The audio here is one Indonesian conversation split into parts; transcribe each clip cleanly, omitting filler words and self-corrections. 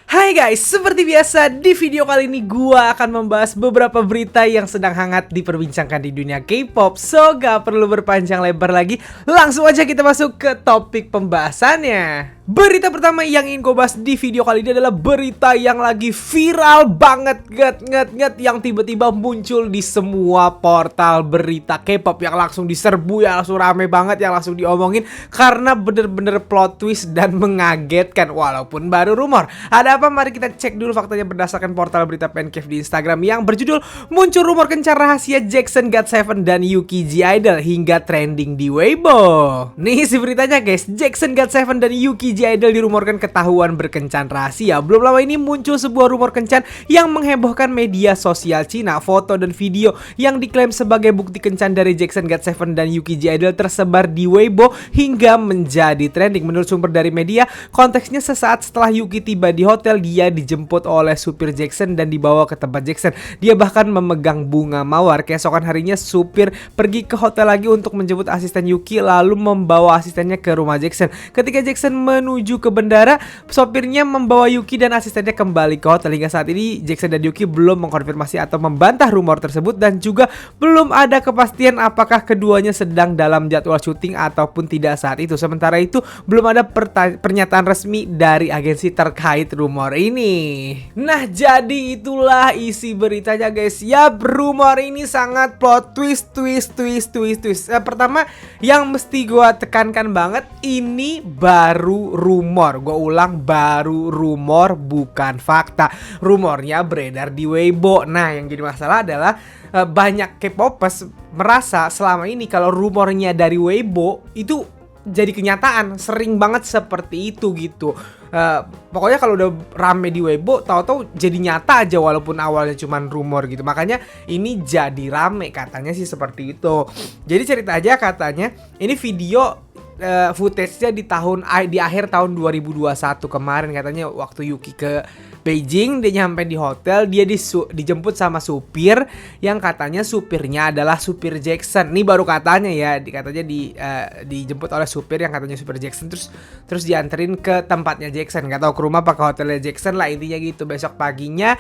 Hai guys, seperti biasa di video kali ini gua akan membahas beberapa berita yang sedang hangat diperbincangkan di dunia K-pop. So, gak perlu berpanjang lebar lagi, langsung aja kita masuk ke topik pembahasannya. Berita pertama yang ingin gue bahas di video kali ini adalah berita yang lagi viral banget, yang tiba-tiba muncul di semua portal berita K-pop, yang langsung diserbu, yang langsung rame banget, yang langsung diomongin karena bener-bener plot twist dan mengagetkan walaupun baru rumor. Ada apa? Mari kita cek dulu faktanya berdasarkan portal berita Pancake di Instagram yang berjudul muncul rumor kencan rahasia Jackson GOT7 dan Yuki G-Idol hingga trending di Weibo. Nih si beritanya guys, Jackson GOT7 dan Yuki G-Idol dirumorkan ketahuan berkencan rahasia. Belum lama ini muncul sebuah rumor kencan yang menghebohkan media sosial Cina. Foto dan video yang diklaim sebagai bukti kencan dari Jackson GOT7 dan Yuki G-Idol tersebar di Weibo hingga menjadi trending. Menurut sumber dari media, konteksnya sesaat setelah Yuki tiba di hotel, dia dijemput oleh supir Jackson dan dibawa ke tempat Jackson. Dia bahkan memegang bunga mawar. Keesokan harinya supir pergi ke hotel lagi untuk menjemput asisten Yuki lalu membawa asistennya ke rumah Jackson. Ketika Jackson menuju ke bandara, sopirnya membawa Yuki dan asistennya kembali ke hotel. Hingga saat ini Jackson dan Yuki belum mengkonfirmasi atau membantah rumor tersebut dan juga belum ada kepastian apakah keduanya sedang dalam jadwal syuting ataupun tidak saat itu. Sementara itu belum ada pernyataan resmi dari agensi terkait rumor ini. Nah, jadi itulah isi beritanya guys. Ya, rumor ini sangat plot twist. Pertama yang mesti gua tekankan banget, ini baru rumor. Gua ulang, baru rumor bukan fakta. Rumornya beredar di Weibo. Nah, yang jadi masalah adalah banyak K-popers merasa selama ini kalau rumornya dari Weibo itu jadi kenyataan, sering banget seperti itu gitu. Pokoknya kalau udah rame di Weibo, tahu-tahu jadi nyata aja walaupun awalnya cuman rumor gitu. Makanya ini jadi rame, katanya sih seperti itu. Jadi cerita aja, katanya ini video footage-nya di akhir tahun 2021 kemarin. Katanya waktu Yuki ke Beijing, dia nyampe di hotel, dia dijemput sama supir yang katanya supirnya adalah supir Jackson. Ini baru katanya ya, katanya dijemput oleh supir yang katanya supir Jackson, terus dianterin ke tempatnya Jackson. Gak tahu ke rumah apa ke hotelnya Jackson lah, intinya gitu. Besok paginya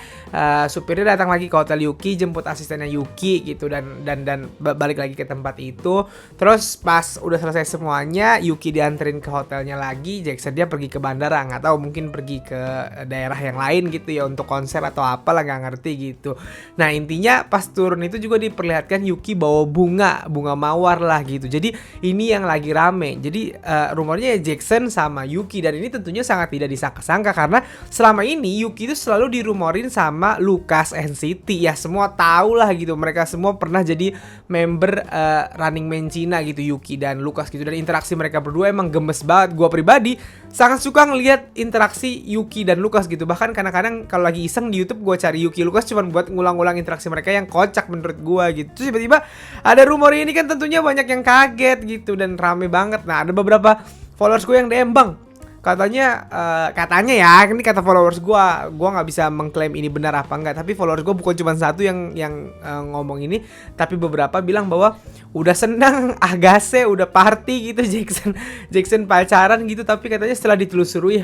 supirnya datang lagi ke hotel Yuki, jemput asistennya Yuki gitu, dan balik lagi ke tempat itu. Terus pas udah selesai semuanya, Yuki dianterin ke hotelnya lagi, Jackson dia pergi ke bandara. Nggak tahu, mungkin pergi ke daerah yang lain gitu ya, untuk konser atau apalah, nggak ngerti gitu. Nah, intinya pas turun itu juga diperlihatkan Yuki bawa bunga mawar lah gitu. Jadi ini yang lagi rame. Jadi rumornya ya Jackson sama Yuki, dan ini tentunya sangat tidak disangka-sangka karena selama ini Yuki itu selalu dirumorin sama Lucas NCT. Ya semua tahu lah gitu, mereka semua pernah jadi member Running Man Cina gitu, Yuki dan Lucas gitu, dan interaksi mereka berdua emang gemes banget. Gua pribadi sangat suka ngelihat interaksi Yuki dan Lucas gitu. Bahkan kadang-kadang kalau lagi iseng di YouTube gue cari Yuki Lucas cuman buat ngulang-ngulang interaksi mereka yang kocak menurut gue gitu. Terus tiba-tiba ada rumor ini kan, tentunya banyak yang kaget gitu dan rame banget. Nah, ada beberapa followers gue yang DM, "Bang, katanya ya, ini kata followers gue nggak bisa mengklaim ini benar apa enggak, tapi followers gue bukan cuma satu yang ngomong ini, tapi beberapa bilang bahwa udah senang Agase, udah party gitu Jackson pacaran gitu, tapi katanya setelah ditelusuri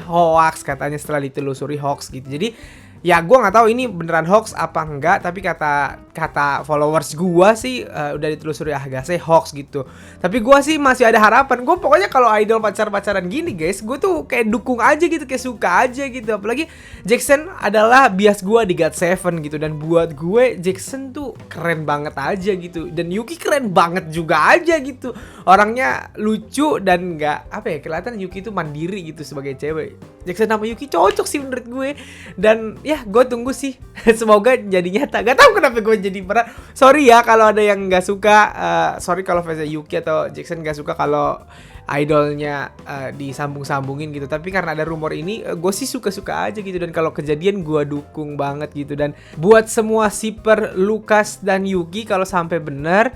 hoax gitu. Jadi ya gue nggak tahu ini beneran hoax apa enggak, tapi kata followers gue sih udah ditelusuri Agase hoax gitu. Tapi gue sih masih ada harapan. Gue pokoknya kalau idol pacaran gini guys, gue tuh kayak dukung aja gitu, kayak suka aja gitu. Apalagi Jackson adalah bias gue di GOT7 gitu, dan buat gue Jackson tuh keren banget aja gitu, dan Yuki keren banget juga aja gitu. Orangnya lucu dan nggak kelihatan Yuki tuh mandiri gitu sebagai cewek. Jackson sama Yuki cocok sih menurut gue, dan ya gue tunggu sih semoga jadi nyata. Gak tahu kenapa gue jadi berat. Sorry ya kalau ada yang nggak suka, sorry kalau fansnya Yuki atau Jackson nggak suka kalau idolnya disambung-sambungin gitu. Tapi karena ada rumor ini, gue sih suka-suka aja gitu, dan kalau kejadian gue dukung banget gitu. Dan buat semua shipper Lucas dan Yuki, kalau sampai bener,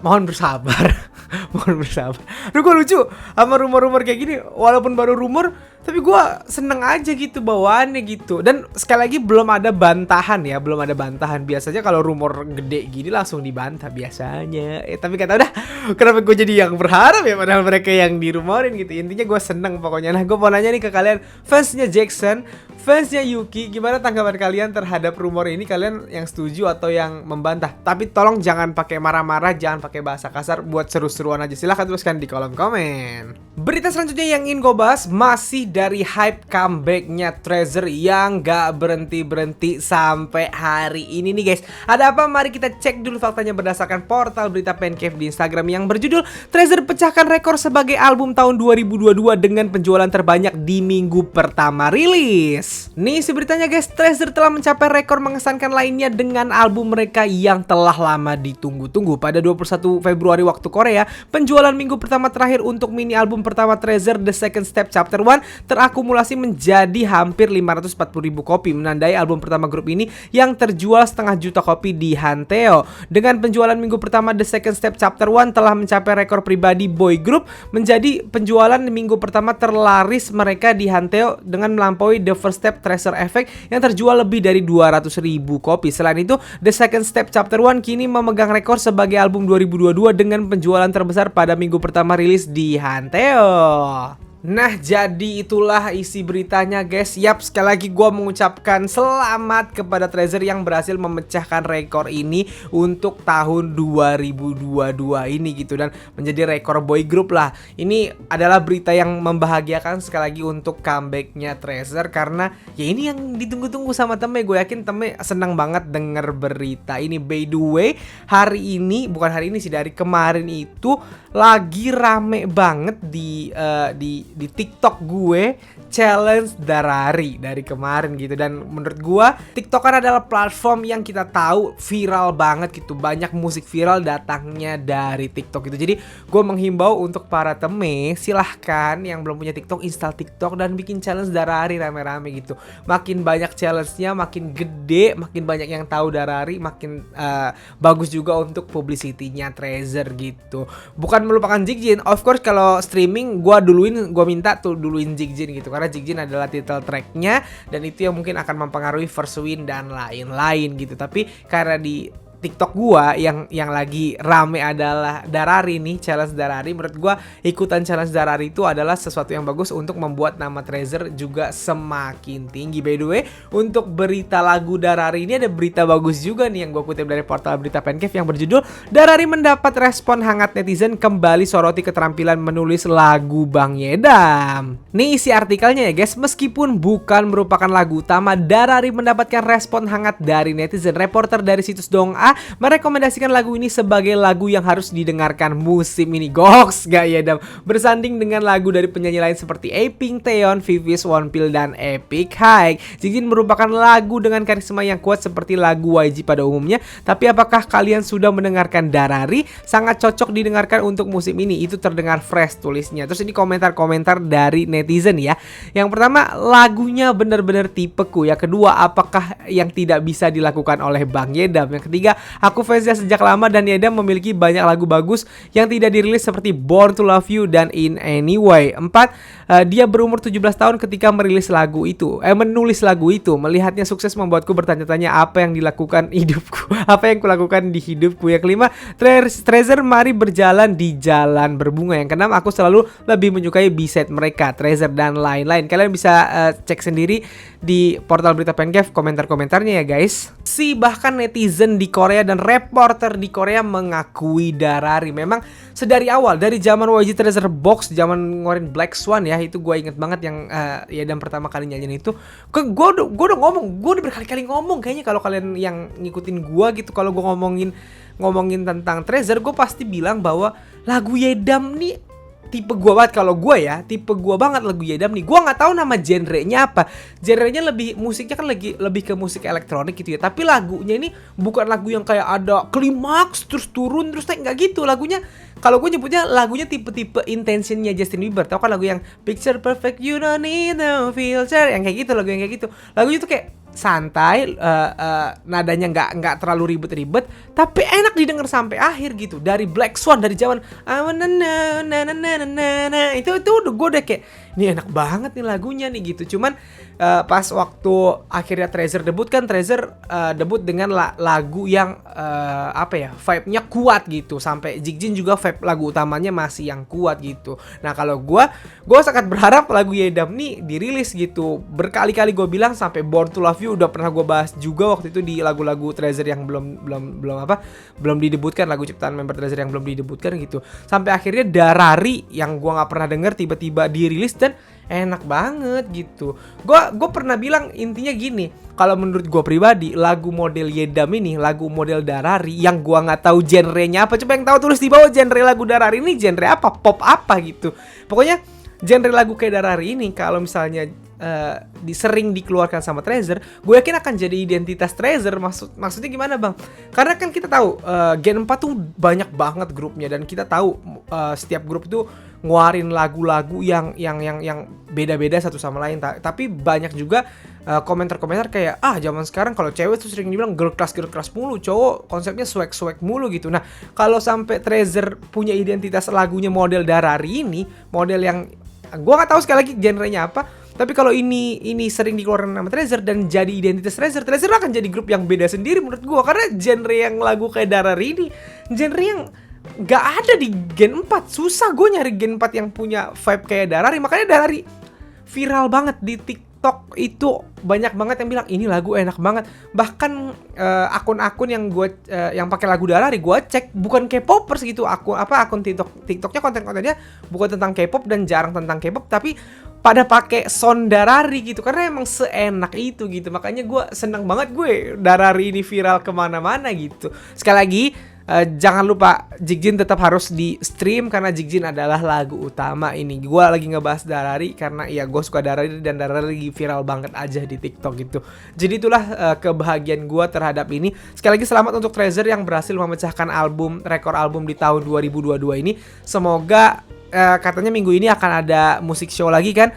mohon bersabar. Mohon bersabar. Gue lucu sama rumor-rumor kayak gini. Walaupun baru rumor, Tapi gue seneng aja gitu bawaannya gitu. Dan sekali lagi belum ada bantahan ya, belum ada bantahan. Biasanya kalau rumor gede gini langsung dibantah biasanya. Tapi kata udah, kenapa gue jadi yang berharap ya padahal mereka yang dirumorin gitu. Intinya gue seneng pokoknya. Nah gue mau nanya nih ke kalian, fansnya Jackson, fansnya Yuki, gimana tanggapan kalian terhadap rumor ini? Kalian yang setuju atau yang membantah? Tapi tolong jangan pakai marah-marah, jangan pakai bahasa kasar, buat seru-seruan aja. Silahkan tuliskan di kolom komen. Berita selanjutnya yang ingin gue bahas masih dari hype comebacknya Treasure yang gak berhenti-berhenti sampai hari ini nih guys. Ada apa? Mari kita cek dulu faktanya berdasarkan portal berita Pancave di Instagram yang berjudul Treasure pecahkan rekor sebagai album tahun 2022 dengan penjualan terbanyak di minggu pertama rilis. Nih si beritanya guys, Treasure telah mencapai rekor mengesankan lainnya dengan album mereka yang telah lama ditunggu-tunggu. Pada 21 Februari waktu Korea, penjualan minggu pertama terakhir untuk mini album pertama Treasure The Second Step Chapter 1 terakumulasi menjadi hampir 540.000 kopi, menandai album pertama grup ini yang terjual 500.000 kopi di Hanteo. Dengan penjualan minggu pertama The Second Step Chapter 1 telah mencapai rekor pribadi boy group, menjadi penjualan minggu pertama terlaris mereka di Hanteo dengan melampaui The First Step Treasure Effect yang terjual lebih dari 200.000 kopi. Selain itu, The Second Step Chapter 1 kini memegang rekor sebagai album 2022 dengan penjualan terbesar pada minggu pertama rilis di Hanteo. Nah jadi itulah isi beritanya guys. Yap, sekali lagi gue mengucapkan selamat kepada Treasure yang berhasil memecahkan rekor ini untuk tahun 2022 ini gitu, dan menjadi rekor boy group lah. Ini adalah berita yang membahagiakan sekali lagi untuk comebacknya Treasure, karena ya ini yang ditunggu-tunggu sama Teme. Gue yakin Teme senang banget denger berita ini. By the way, hari ini, bukan hari ini sih, dari kemarin itu lagi rame banget di TikTok gue challenge Darari dari kemarin gitu. Dan menurut gue TikTok kan adalah platform yang kita tahu viral banget gitu, banyak musik viral datangnya dari TikTok gitu. Jadi gue menghimbau untuk para Teme, silahkan yang belum punya TikTok install TikTok dan bikin challenge Darari rame-rame gitu. Makin banyak challenge-nya, makin gede, makin banyak yang tahu Darari, makin bagus juga untuk publicity-nya Treasure gitu. Bukan melupakan Jigjin, of course kalau streaming gue minta tuh duluin Jigjin gitu, karena Jigjin adalah title tracknya dan itu yang mungkin akan mempengaruhi First Win dan lain-lain gitu. Tapi karena di TikTok gua yang lagi rame adalah Darari nih, challenge Darari. Menurut gua ikutan challenge Darari itu adalah sesuatu yang bagus untuk membuat nama Treasure juga semakin tinggi. By the way, untuk berita lagu Darari ini ada berita bagus juga nih yang gua kutip dari portal berita Pancave yang berjudul Darari mendapat respon hangat netizen kembali soroti keterampilan menulis lagu Bang Yedam. Nih isi artikelnya ya guys, meskipun bukan merupakan lagu utama, Darari mendapatkan respon hangat dari netizen. Reporter dari situs Dong A merekomendasikan lagu ini sebagai lagu yang harus didengarkan musim ini. Goks gak ya Dam? Bersanding dengan lagu dari penyanyi lain seperti Apink, Taeyeon, Vivis, Wonpil, dan Epic High. Jigjin merupakan lagu dengan karisma yang kuat seperti lagu YG pada umumnya. Tapi apakah kalian sudah mendengarkan Darari? Sangat cocok didengarkan untuk musim ini. Itu terdengar fresh tulisnya. Terus ini komentar-komentar dari netizen ya. Yang pertama, lagunya benar-benar tipeku. Yang kedua, apakah yang tidak bisa dilakukan oleh Bang Yedam? Yang ketiga, aku fansnya sejak lama dan Yedam memiliki banyak lagu bagus yang tidak dirilis seperti Born to Love You dan In Anyway. 4, dia berumur 17 tahun ketika menulis lagu itu. Melihatnya sukses membuatku bertanya-tanya apa yang dilakukan hidupku. Apa yang kulakukan di hidupku. Yang kelima, Treasure mari berjalan di jalan berbunga. Yang keenam, aku selalu lebih menyukai B-side mereka, Treasure dan lain-lain. Kalian bisa cek sendiri di portal berita Pancave komentar-komentarnya ya guys. Bahkan netizen di Korea dan reporter di Korea mengakui Darari memang sedari awal, dari zaman YG Treasure Box, zaman ngeluarin Black Swan ya, itu gue inget banget yang Yedam pertama kali nyanyiin itu. Gue udah berkali-kali ngomong kayaknya, kalau kalian yang ngikutin gue gitu, kalau gue ngomongin tentang Treasure, gue pasti bilang bahwa lagu Yedam nih tipe gua banget. Kalau gua ya, tipe gua banget lagu Yedam nih. Gua nggak tahu nama genrenya apa. Genrenya musiknya kan lebih ke musik elektronik gitu ya. Tapi lagunya ini bukan lagu yang kayak ada klimaks terus turun terus naik, nggak gitu. Lagunya, kalau gue nyebutnya lagunya tipe-tipe intentionnya Justin Bieber. Tahu kan lagu yang Picture Perfect, You Don't Need No Filter, yang kayak gitu, lagu yang kayak gitu. Lagunya tuh kayak santai, nadanya nggak terlalu ribet-ribet, tapi enak didengar sampai akhir gitu. Dari Black Swan, dari zaman I wanna know, na na na na na, itu gue udah kayak ini enak banget nih lagunya nih gitu. Cuman pas waktu akhirnya Treasure debut kan, Treasure debut dengan lagu yang apa ya, vibe-nya kuat gitu. Sampai Jigjin juga vibe lagu utamanya masih yang kuat gitu. Nah kalau gue sangat berharap lagu Yedam nih dirilis gitu. Berkali-kali gue bilang, sampai Born to Love You udah pernah gue bahas juga waktu itu di lagu-lagu Treasure yang belum didebutkan, lagu ciptaan member Treasure yang belum didebutkan gitu. Sampai akhirnya Darari yang gue nggak pernah denger tiba-tiba dirilis dan enak banget gitu. Gue pernah bilang intinya gini, kalau menurut gue pribadi lagu model Yedam ini, lagu model Darari yang gue nggak tahu genrenya apa, coba yang tahu tulis di bawah genre lagu Darari ini genre apa, pop apa gitu. Pokoknya genre lagu kayak Darari ini kalau misalnya sering dikeluarkan sama Treasure, gue yakin akan jadi identitas Treasure. Maksudnya gimana bang? Karena kan kita tahu Gen 4 tuh banyak banget grupnya, dan kita tahu setiap grup itu ngeluarin lagu-lagu yang beda-beda satu sama lain. Tapi banyak juga komentar-komentar kayak zaman sekarang kalau cewek tuh sering dibilang girl class mulu, cowok konsepnya swag mulu gitu. Nah kalau sampai Treasure punya identitas lagunya model Darari ini, model yang gue nggak tahu sekali lagi genrenya apa, tapi kalau ini sering dikeluarkan nama Treasure dan jadi identitas Treasure akan jadi grup yang beda sendiri menurut gue. Karena genre yang lagu kayak Darari ini genre yang gak ada di Gen 4. Susah gue nyari Gen 4 yang punya vibe kayak Darari. Makanya Darari viral banget di TikTok, itu banyak banget yang bilang ini lagu enak banget. Bahkan akun-akun yang yang pakai lagu Darari gue cek bukan K-popers gitu. Akun TikToknya konten-kontennya bukan tentang K-pop dan jarang tentang K-pop, tapi pada pakai sound Darari gitu, karena emang seenak itu gitu. Makanya gue seneng banget Darari ini viral kemana-mana gitu. Sekali lagi jangan lupa Jigjin tetap harus di stream, karena Jigjin adalah lagu utama ini. Gue lagi ngebahas Darari karena ya gue suka Darari dan Darari lagi viral banget aja di TikTok gitu. Jadi itulah kebahagiaan gue terhadap ini. Sekali lagi selamat untuk Treasure yang berhasil memecahkan rekor album di tahun 2022 ini. Semoga katanya minggu ini akan ada musik show lagi kan.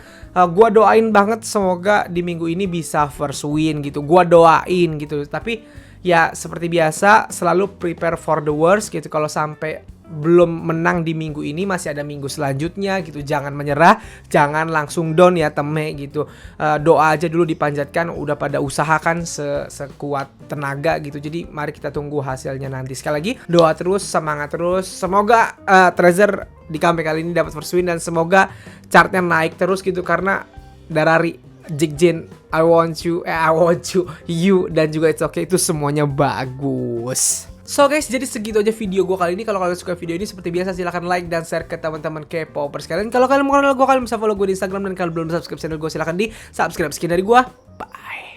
Gua doain banget semoga di minggu ini bisa first win gitu. Gua doain gitu. Tapi ya seperti biasa selalu prepare for the worst gitu. Kalau sampai belum menang di minggu ini, masih ada minggu selanjutnya gitu. Jangan menyerah, jangan langsung down ya teme gitu. Doa aja dulu dipanjatkan, udah pada usahakan sekuat tenaga gitu. Jadi mari kita tunggu hasilnya nanti. Sekali lagi doa terus, semangat terus. Semoga Treasure di comeback kali ini dapat first win, dan semoga chartnya naik terus gitu. Karena Darari, Jigjin, I want you, you, dan juga It's Okay itu semuanya bagus. So guys, jadi segitu aja video gue kali ini. Kalau kalian suka video ini seperti biasa silahkan like dan share ke teman-teman K-popers kalian. Kalau kalian mau kenal gue, kalian bisa follow gue di Instagram, dan kalau belum subscribe channel gue silahkan di subscribe. Sekian dari gue, bye.